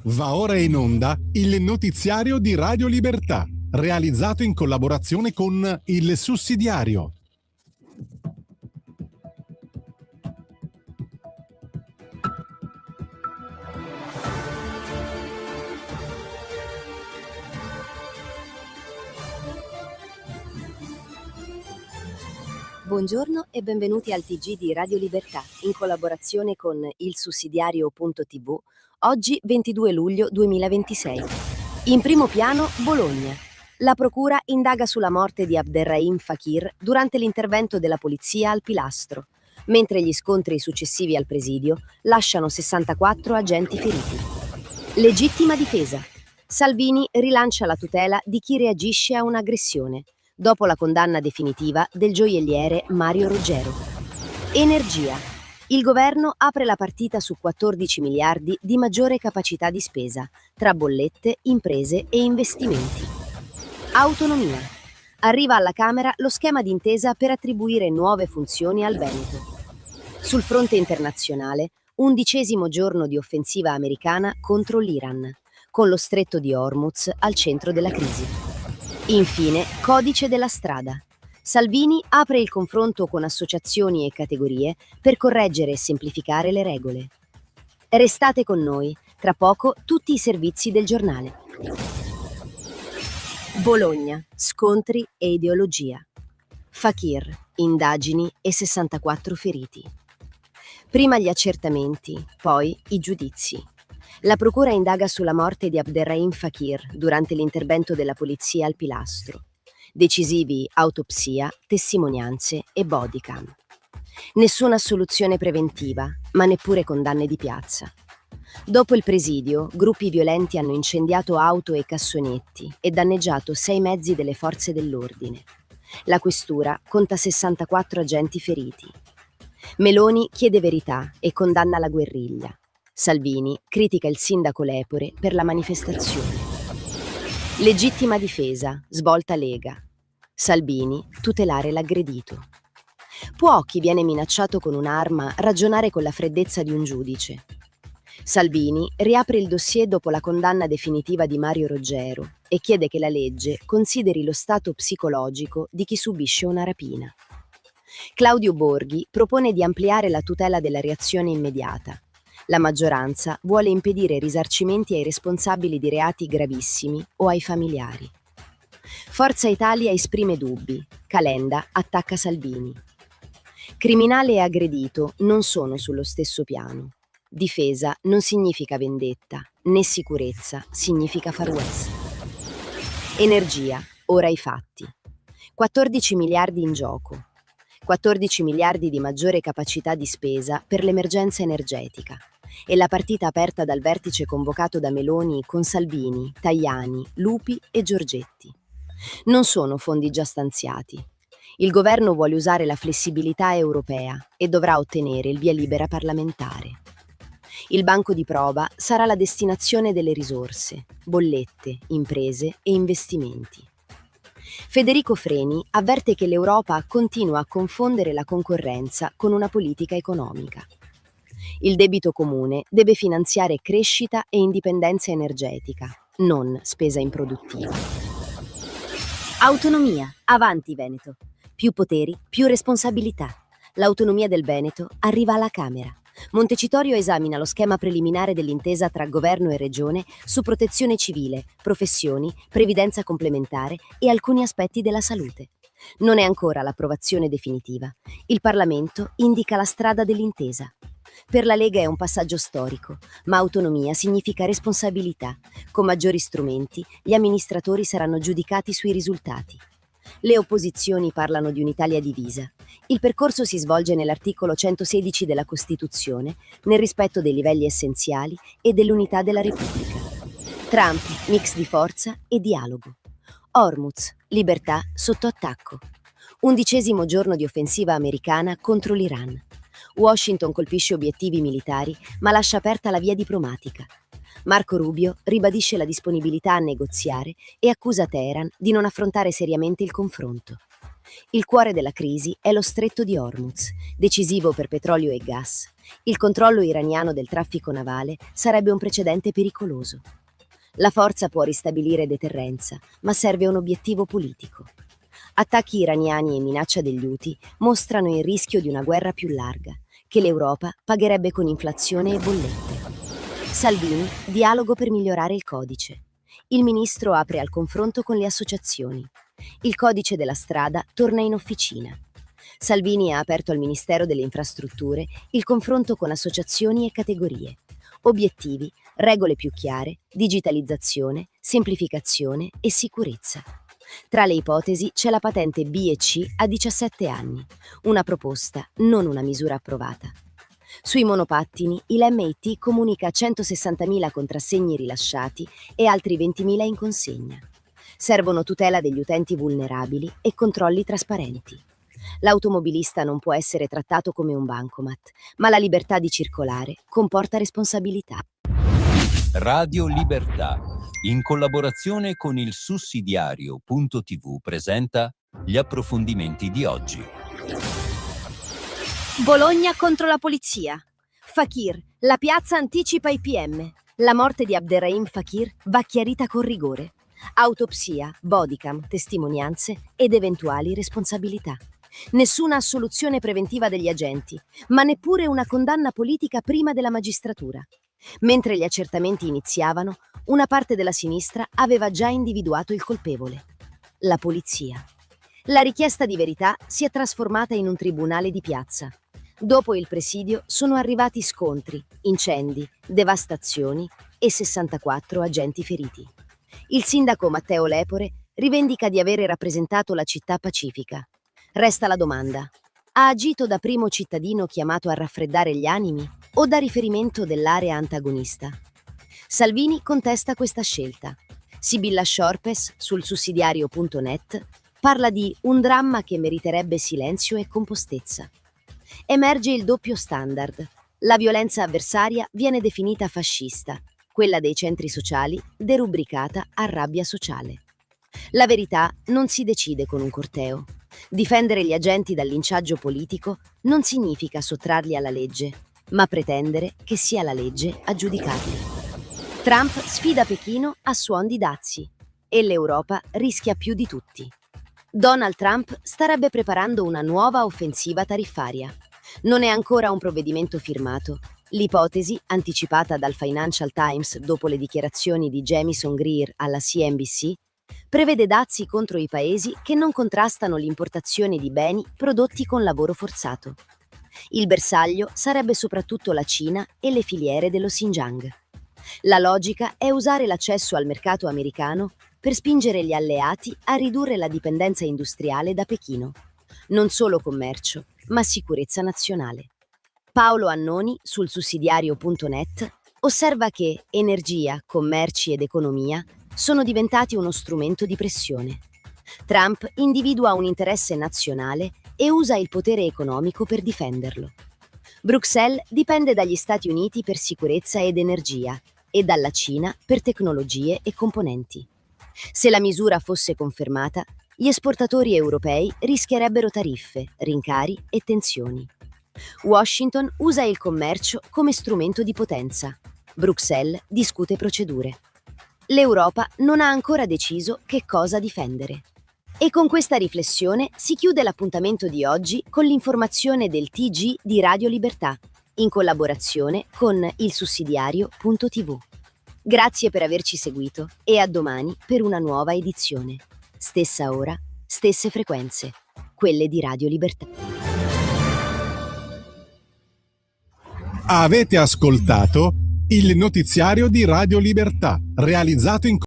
Va ora in onda il notiziario di Radio Libertà, realizzato in collaborazione con Il Sussidiario. Buongiorno e benvenuti al TG di Radio Libertà, in collaborazione con Il Sussidiario.tv, oggi 22 luglio 2026. In primo piano, Bologna. La procura indaga sulla morte di Abderrahim Fakir durante l'intervento della polizia al Pilastro, mentre gli scontri successivi al presidio lasciano 64 agenti feriti. Legittima difesa. Salvini rilancia la tutela di chi reagisce a un'aggressione, dopo la condanna definitiva del gioielliere Mario Roggero. Energia. Il governo apre la partita su 14 miliardi di maggiore capacità di spesa, tra bollette, imprese e investimenti. Autonomia. Arriva alla Camera lo schema d'intesa per attribuire nuove funzioni al Veneto. Sul fronte internazionale, 11° giorno di offensiva americana contro l'Iran, con lo stretto di Hormuz al centro della crisi. Infine, codice della strada. Salvini apre il confronto con associazioni e categorie per correggere e semplificare le regole. Restate con noi, tra poco tutti i servizi del giornale. Bologna, scontri e ideologia. Fakir, indagini e 64 feriti. Prima gli accertamenti, poi i giudizi. La procura indaga sulla morte di Abderrahim Fakir durante l'intervento della polizia al Pilastro. Decisivi autopsia, testimonianze e bodycam. Nessuna soluzione preventiva, ma neppure condanne di piazza. Dopo il presidio, gruppi violenti hanno incendiato auto e cassonetti e danneggiato 6 mezzi delle forze dell'ordine. La questura conta 64 agenti feriti. Meloni chiede verità e condanna la guerriglia. Salvini critica il sindaco Lepore per la manifestazione. Legittima difesa, svolta Lega. Salvini, tutelare l'aggredito. Può chi viene minacciato con un'arma ragionare con la freddezza di un giudice? Salvini riapre il dossier dopo la condanna definitiva di Mario Roggero e chiede che la legge consideri lo stato psicologico di chi subisce una rapina. Claudio Borghi propone di ampliare la tutela della reazione immediata. La maggioranza vuole impedire risarcimenti ai responsabili di reati gravissimi o ai familiari. Forza Italia esprime dubbi. Calenda attacca Salvini. Criminale e aggredito non sono sullo stesso piano. Difesa non significa vendetta, né sicurezza significa far west. Energia, ora i fatti. 14 miliardi in gioco. 14 miliardi di maggiore capacità di spesa per l'emergenza energetica e la partita aperta dal vertice convocato da Meloni con Salvini, Tajani, Lupi e Giorgetti. Non sono fondi già stanziati. Il governo vuole usare la flessibilità europea e dovrà ottenere il via libera parlamentare. Il banco di prova sarà la destinazione delle risorse, bollette, imprese e investimenti. Federico Freni avverte che l'Europa continua a confondere la concorrenza con una politica economica. Il debito comune deve finanziare crescita e indipendenza energetica, non spesa improduttiva. Autonomia, avanti Veneto. Più poteri, più responsabilità. L'autonomia del Veneto arriva alla Camera. Montecitorio esamina lo schema preliminare dell'intesa tra governo e regione su protezione civile, professioni, previdenza complementare e alcuni aspetti della salute. Non è ancora l'approvazione definitiva. Il Parlamento indica la strada dell'intesa. Per la Lega è un passaggio storico, ma autonomia significa responsabilità. Con maggiori strumenti, gli amministratori saranno giudicati sui risultati. Le opposizioni parlano di un'Italia divisa. Il percorso si svolge nell'articolo 116 della Costituzione, nel rispetto dei livelli essenziali e dell'unità della Repubblica. Trump, mix di forza e dialogo. Hormuz, libertà sotto attacco. 11° giorno di offensiva americana contro l'Iran. Washington colpisce obiettivi militari, ma lascia aperta la via diplomatica. Marco Rubio ribadisce la disponibilità a negoziare e accusa Teheran di non affrontare seriamente il confronto. Il cuore della crisi è lo stretto di Hormuz, decisivo per petrolio e gas. Il controllo iraniano del traffico navale sarebbe un precedente pericoloso. La forza può ristabilire deterrenza, ma serve un obiettivo politico. Attacchi iraniani e minaccia degli Houthi mostrano il rischio di una guerra più larga, che l'Europa pagherebbe con inflazione e bollette. Salvini, dialogo per migliorare il codice. Il ministro apre al confronto con le associazioni. Il codice della strada torna in officina. Salvini ha aperto al Ministero delle Infrastrutture il confronto con associazioni e categorie. Obiettivi, regole più chiare, digitalizzazione, semplificazione e sicurezza. Tra le ipotesi c'è la patente B e C a 17 anni, una proposta, non una misura approvata. Sui monopattini, il MIT comunica 160.000 contrassegni rilasciati e altri 20.000 in consegna. Servono tutela degli utenti vulnerabili e controlli trasparenti. L'automobilista non può essere trattato come un bancomat, ma la libertà di circolare comporta responsabilità. Radio Libertà, in collaborazione con il sussidiario.tv, presenta gli approfondimenti di oggi. Bologna contro la polizia. Fakir, la piazza anticipa i PM. La morte di Abderrahim Fakir va chiarita con rigore. Autopsia, bodycam, testimonianze ed eventuali responsabilità. Nessuna assoluzione preventiva degli agenti, ma neppure una condanna politica prima della magistratura. Mentre gli accertamenti iniziavano, una parte della sinistra aveva già individuato il colpevole: la polizia. La richiesta di verità si è trasformata in un tribunale di piazza. Dopo il presidio sono arrivati scontri, incendi, devastazioni e 64 agenti feriti. Il sindaco Matteo Lepore rivendica di avere rappresentato la città pacifica. Resta la domanda: ha agito da primo cittadino chiamato a raffreddare gli animi o da riferimento dell'area antagonista? Salvini contesta questa scelta. Sibilla Shorpes, sul sussidiario.net, parla di un dramma che meriterebbe silenzio e compostezza. Emerge il doppio standard. La violenza avversaria viene definita fascista, quella dei centri sociali derubricata a rabbia sociale. La verità non si decide con un corteo. Difendere gli agenti dal linciaggio politico non significa sottrarli alla legge, ma pretendere che sia la legge a giudicarli. Trump sfida Pechino a suon di dazi e l'Europa rischia più di tutti. Donald Trump starebbe preparando una nuova offensiva tariffaria. Non è ancora un provvedimento firmato. L'ipotesi, anticipata dal Financial Times dopo le dichiarazioni di Jamieson Greer alla CNBC, prevede dazi contro i paesi che non contrastano l'importazione di beni prodotti con lavoro forzato. Il bersaglio sarebbe soprattutto la Cina e le filiere dello Xinjiang. La logica è usare l'accesso al mercato americano per spingere gli alleati a ridurre la dipendenza industriale da Pechino. Non solo commercio, ma sicurezza nazionale. Paolo Annoni, sul sussidiario.net, osserva che energia, commerci ed economia sono diventati uno strumento di pressione. Trump individua un interesse nazionale e usa il potere economico per difenderlo. Bruxelles dipende dagli Stati Uniti per sicurezza ed energia e dalla Cina per tecnologie e componenti. Se la misura fosse confermata, gli esportatori europei rischierebbero tariffe, rincari e tensioni. Washington usa il commercio come strumento di potenza. Bruxelles discute procedure. L'Europa non ha ancora deciso che cosa difendere. E con questa riflessione si chiude l'appuntamento di oggi con l'informazione del TG di Radio Libertà, in collaborazione con il sussidiario.tv. Grazie per averci seguito e a domani per una nuova edizione. Stessa ora, stesse frequenze, quelle di Radio Libertà. Avete ascoltato il notiziario di Radio Libertà, realizzato in